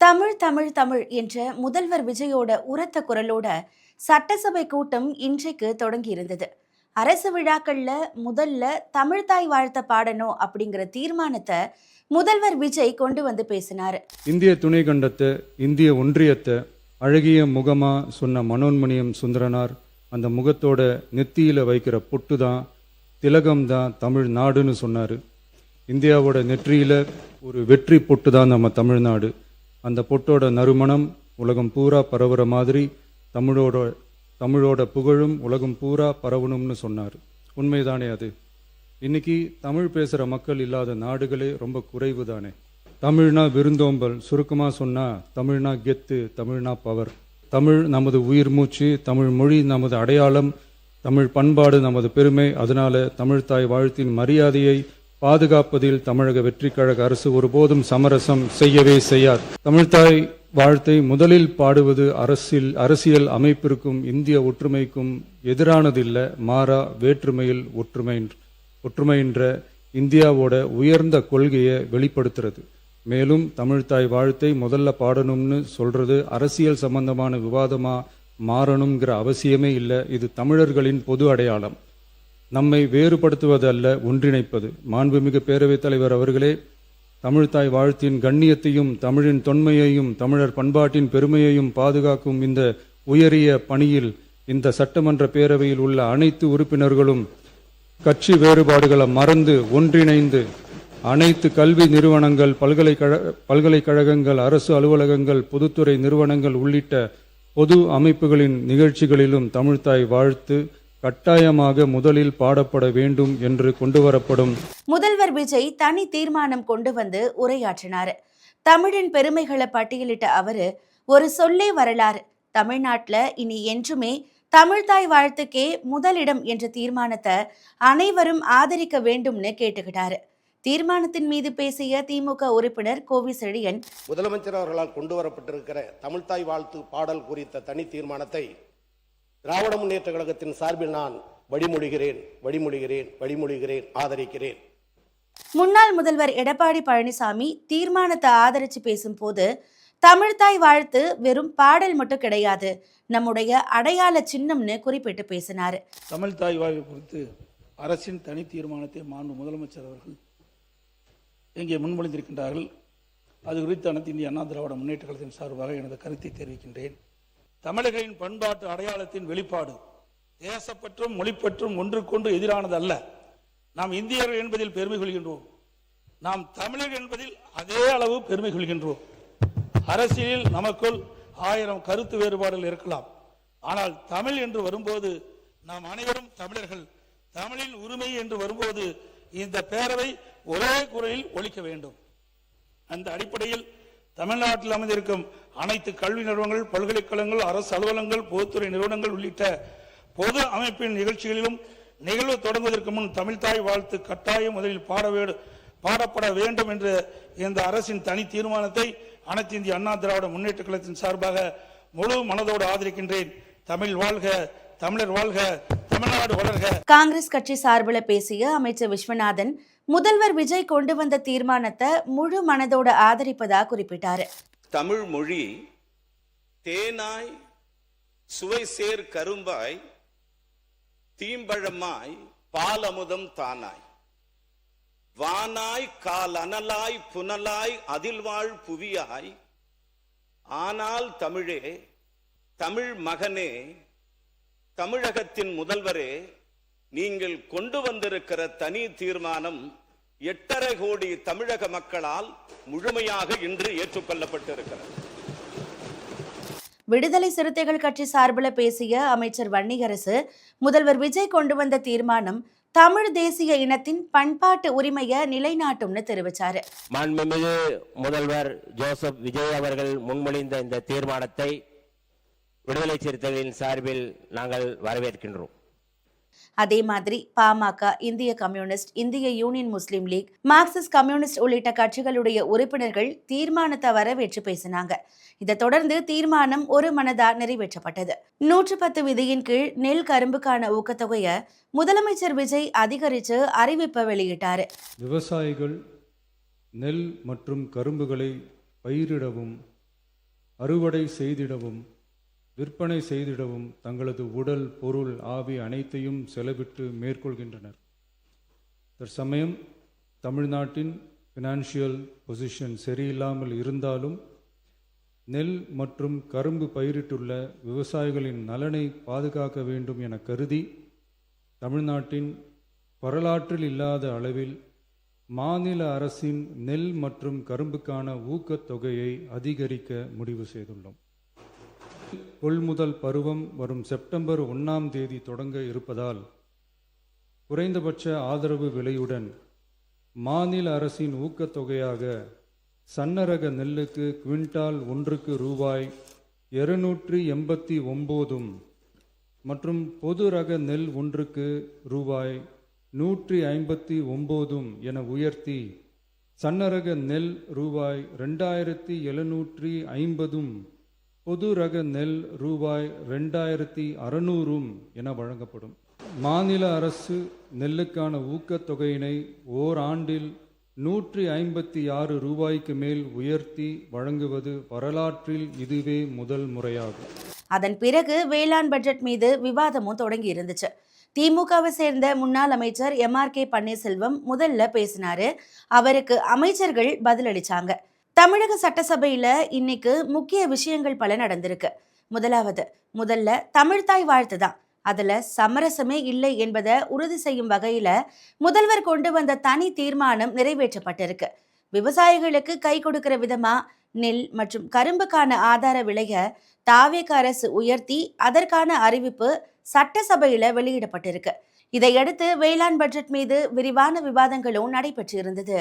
தமிழ் தமிழ் தமிழ் என்ற முதல்வர் விஜயோட உரத்த குரலோட சட்டசபை கூட்டம் இன்றைக்கு தொடங்கி இருந்தது. அரசு விழாக்கள்ல முதல்ல தமிழ்தாய் வாழ்த்த பாடணும் அப்படிங்கிற தீர்மானத்தை முதல்வர் விஜய் கொண்டு வந்து பேசினாரு. இந்திய துணை கண்டத்தை, இந்திய ஒன்றியத்தை அழகிய முகமா சொன்ன மனோன்மணியம் சுந்தரனார் அந்த முகத்தோட நெத்தியில வைக்கிற பொட்டு தான், திலகம் தான் தமிழ் நாடுன்னு சொன்னாரு. இந்தியாவோட நெற்றியில ஒரு வெற்றி பொட்டு தான் நம்ம தமிழ்நாடு. அந்த பொட்டோட நறுமணம் உலகம் பூரா பரவுற மாதிரி தமிழோட புகழும் உலகம் பூரா பரவணும்னு சொன்னார். உண்மைதானே அது? இன்னைக்கு தமிழ் பேசுகிற மக்கள் இல்லாத நாடுகளே ரொம்ப குறைவு தானே. தமிழ்னா விருந்தோம்பல், சுருக்கமாக சொன்னால் தமிழ்னா கெத்து, தமிழ்னா பவர். தமிழ் நமது உயிர் மூச்சு, தமிழ் மொழி நமது அடையாளம், தமிழ் பண்பாடு நமது பெருமை. அதனால தமிழ்தாய் வாழ்த்தின் மரியாதையை பாதுகாப்பதில் தமிழக வெற்றி கழக அரசு ஒருபோதும் சமரசம் செய்யவே செய்யாது. தமிழ்தாய் வாழ்த்தை முதலில் பாடுவது அரசியல் அமைப்பிற்கும் இந்திய ஒற்றுமைக்கும் எதிரானதில்லை, மாறா வேற்றுமையில் ஒற்றுமைன்ற இந்தியாவோட உயர்ந்த கொள்கையை வெளிப்படுத்துறது. மேலும் தமிழ்தாய் வாழ்த்தை முதல்ல பாடணும்னு சொல்றது அரசியல் சம்பந்தமான விவாதமா மாறணுங்கிற அவசியமே இல்லை. இது தமிழர்களின் பொது அடையாளம். நம்மை வேறுபடுத்துவது அல்ல, ஒன்றிணைப்பது. மாண்புமிகு பேரவைத் தலைவர் அவர்களே, தமிழ்தாய் வாழ்த்தின் கண்ணியத்தையும் தமிழின் தொன்மையையும் தமிழர் பண்பாட்டின் பெருமையையும் பாதுகாக்கும் இந்த உயரிய பணியில் இந்த சட்டமன்ற பேரவையில் உள்ள அனைத்து உறுப்பினர்களும் கட்சி வேறுபாடுகளை மறந்து ஒன்றிணைந்து அனைத்து கல்வி நிறுவனங்கள், பல்கலைக்கழகங்கள், அரசு அலுவலகங்கள், பொதுத்துறை நிறுவனங்கள் உள்ளிட்ட பொது அமைப்புகளின் நிகழ்ச்சிகளிலும் தமிழ்தாய் வாழ்த்து கட்டாயமாக முதலில் பாடப்பட வேண்டும் என்று கொண்டுவரப்படும். முதல்வர் விஜய் தனி தீர்மானம் கொண்டு வந்து உரையாற்றினார். தமிழின் பெருமைகளை பட்டியலிட்ட அவரு, ஒரு சொல்லே வரலாறு, தமிழ்நாட்டில் இனி என்றுமே தமிழ்தாய் வாழ்த்துக்கே முதலிடம் என்ற தீர்மானத்தை அனைவரும் ஆதரிக்க வேண்டும்னு கேட்டுக்கிட்டாரு. தீர்மானத்தின் மீது பேசிய திமுக உறுப்பினர் கோவி செழியன், முதலமைச்சர் அவர்களால் கொண்டு வரப்பட்டிருக்கிற தமிழ்தாய் வாழ்த்து பாடல் குறித்த தனி தீர்மானத்தை திராவிட முன்னேற்ற கழகத்தின் சார்பில் நான் வழிமொழிகிறேன், ஆதரிக்கிறேன். முன்னாள் முதல்வர் எடப்பாடி பழனிசாமி தீர்மானத்தை ஆதரிச்சு பேசும்போது, தமிழ்தாய் வாழ்த்து வெறும் பாடல் மட்டும் கிடையாது, நம்முடைய அடையாள சின்னம்னு குறிப்பிட்டு பேசினாரு. தமிழ்தாய் வாழ்வு குறித்து அரசின் தனி தீர்மானத்தை மாண்பு முதலமைச்சர் அவர்கள் இங்கே முன்மொழிந்திருக்கின்றார்கள். அது குறித்து அனைத்து இந்திய அண்ணா திராவிட முன்னேற்ற கழகத்தின் சார்பாக எனது கருத்தை தெரிவிக்கின்றேன். தமிழர்களின் பண்பாட்டு அடையாளத்தின் வெளிப்பாடு, தேசப்பற்றும் மொழிப்பற்றும் ஒன்றுக்கொண்டு எதிரானது அல்ல. நாம் இந்தியர்கள் என்பதில் பெருமை கொள்கின்றோம், நாம் தமிழர்கள் என்பதில் அதே அளவு பெருமை கொள்கின்றோம். அரசியலில் நமக்குள் 1000 கருத்து வேறுபாடுகள் இருக்கலாம், ஆனால் தமிழ் என்று வரும்போது நாம் அனைவரும் தமிழர்கள். தமிழின் உரிமை என்று வரும்போது இந்த பேரவை ஒரே குரலில் ஒலிக்க வேண்டும். அந்த அடிப்படையில் தமிழ்நாட்டில் அமைந்திருக்கும் அனைத்து கல்வி நிறுவனங்கள், பல்கலைக்கழகங்கள், அரசு அலுவலகங்கள், பொதுத்துறை நிறுவனங்கள் உள்ளிட்ட பொது அமைப்பின் நிகழ்ச்சிகளிலும் நிகழ்வு தொடங்குவதற்கு முன் தமிழ்தாய் வாழ்த்து கட்டாயம் முதலில் பாடப்பட வேண்டும் என்ற இந்த அரசின் தனி தீர்மானத்தை அனைத்து இந்திய அண்ணா திராவிட முன்னேற்ற கழகத்தின் சார்பாக முழு மனதோடு ஆதரிக்கின்றேன். தமிழ் வாழ்க, தமிழர் வாழ்க, தமிழ்நாடு வளர்க. காங்கிரஸ் கட்சி சார்பில் பேசிய அமைச்சர் விஸ்வநாதன், முதல்வர் விஜய் கொண்டு வந்த தீர்மானத்தை முழு மனதோட ஆதரிப்பதா குறிப்பிட்டாரு. தமிழ் மொழி தேனாய், சுவை சேர் கரும்பாய், தீம்பழமாய், பாலமுதம் தானாய், வானாய், கால் அனலாய், புனலாய், அதில் வாழ் புவியாய், ஆனால் தமிழே, தமிழ் மகனே, தமிழகத்தின் முதல்வரே, நீங்கள் கொண்டு வந்திருக்கிற தனி தீர்மானம் 8.5 கோடி தமிழக மக்களால் முழுமையாக இன்று ஏற்றுக்கொள்ளப்பட்டிருக்கிறது. விடுதலை சிறுத்தைகள் கட்சி சார்பில் பேசிய அமைச்சர் வன்னியரசு, முதல்வர் விஜய் கொண்டு வந்த தீர்மானம் தமிழ் தேசிய இனத்தின் பண்பாட்டு உரிமையை நிலைநாட்டும்னு தெரிவிச்சாரு. மாண்புமிகு முதல்வர் ஜோசப் விஜய் அவர்கள் முன்மொழிந்த இந்த தீர்மானத்தை விடுதலை சிறுத்தைகளின் சார்பில் நாங்கள் வரவேற்கின்றோம். அதே மாதிரி பாமக, இந்திய கம்யூனிஸ்ட், இந்திய யூனியன் முஸ்லீம் லீக், மார்க்சிஸ்ட் கம்யூனிஸ்ட் உள்ளிட்ட கட்சிகளுடைய உறுப்பினர்கள் தீர்மானத்தை வரவேற்று பேசினாங்க. இதை தொடர்ந்து தீர்மானம் ஒரு மனதா நிறைவேற்றப்பட்டது. 110 விதியின் கீழ் நெல் கரும்புக்கான ஊக்கத்தொகையை முதலமைச்சர் விஜய் அதிகரித்து அறிவிப்பை வெளியிட்டாரு. விவசாயிகள் நெல் மற்றும் கரும்புகளை பயிரிடவும் அறுவடை செய்திடவும் விற்பனை செய்திடவும் தங்களது உடல், பொருள், ஆவி அனைத்தையும் செலவிட்டு மேற்கொள்கின்றனர். தற்சமயம் தமிழ்நாட்டின் ஃபினான்ஷியல் பொசிஷன் சரியில்லாமல் இருந்தாலும் நெல் மற்றும் கரும்பு பயிரிட்டுள்ள விவசாயிகளின் நலனை பாதுகாக்க வேண்டும் என கருதி தமிழ்நாட்டின் வரலாற்றில் இல்லாத அளவில் மாநில அரசின் நெல் மற்றும் கரும்புக்கான ஊக்கத்தொகையை அதிகரிக்க முடிவு செய்துள்ளோம். கொள்முதல் பருவம் வரும் செப்டம்பர் 1ஆம் தேதி தொடங்க இருப்பதால் குறைந்தபட்ச ஆதரவு விலையுடன் மாநில அரசின் ஊக்கத்தொகையாக சன்னரக நெல்லுக்கு குவிண்டால் ஒன்றுக்கு ரூபாய் 289 மற்றும் பொது ரக நெல் ஒன்றுக்கு ரூபாய் 159 என உயர்த்தி சன்னரக நெல் ரூபாய் 2750 பொது ரக நெல் ரூபாய் 2600 என வழங்கப்படும். மாநில அரசு நெல்லுக்கான ஊக்கத்தொகையினை ஓராண்டில் 156 ரூபாய்க்கு மேல் உயர்த்தி வழங்குவது வரலாற்றில் இதுவே முதல் முறையாகும். அதன் பிறகு வேளாண் பட்ஜெட் மீது விவாதமும் தொடங்கி இருந்துச்சு. திமுகவை சேர்ந்த முன்னாள் அமைச்சர் MRK பன்னீர்செல்வம் முதல்ல பேசினாரு. அவருக்கு அமைச்சர்கள் பதிலளிச்சாங்க. தமிழக சட்டசபையில இன்னைக்கு முக்கிய விஷயங்கள் பல நடந்திருக்கு. முதல்ல தமிழ்தாய் வாழ்த்து தான். அதுல சமரசமே இல்லை என்பதை உறுதி செய்யும் வகையில முதல்வர் கொண்டு வந்த தனி தீர்மானம் நிறைவேற்றப்பட்டிருக்கு. விவசாயிகளுக்கு கை கொடுக்கிற விதமா நெல் மற்றும் கரும்புக்கான ஆதார விலையை தாவேக அரசு உயர்த்தி அதற்கான அறிவிப்பு சட்டசபையில வெளியிடப்பட்டிருக்கு. இதையடுத்து வேளாண் பட்ஜெட் மீது விரிவான விவாதங்களும் நடைபெற்று இருந்தது.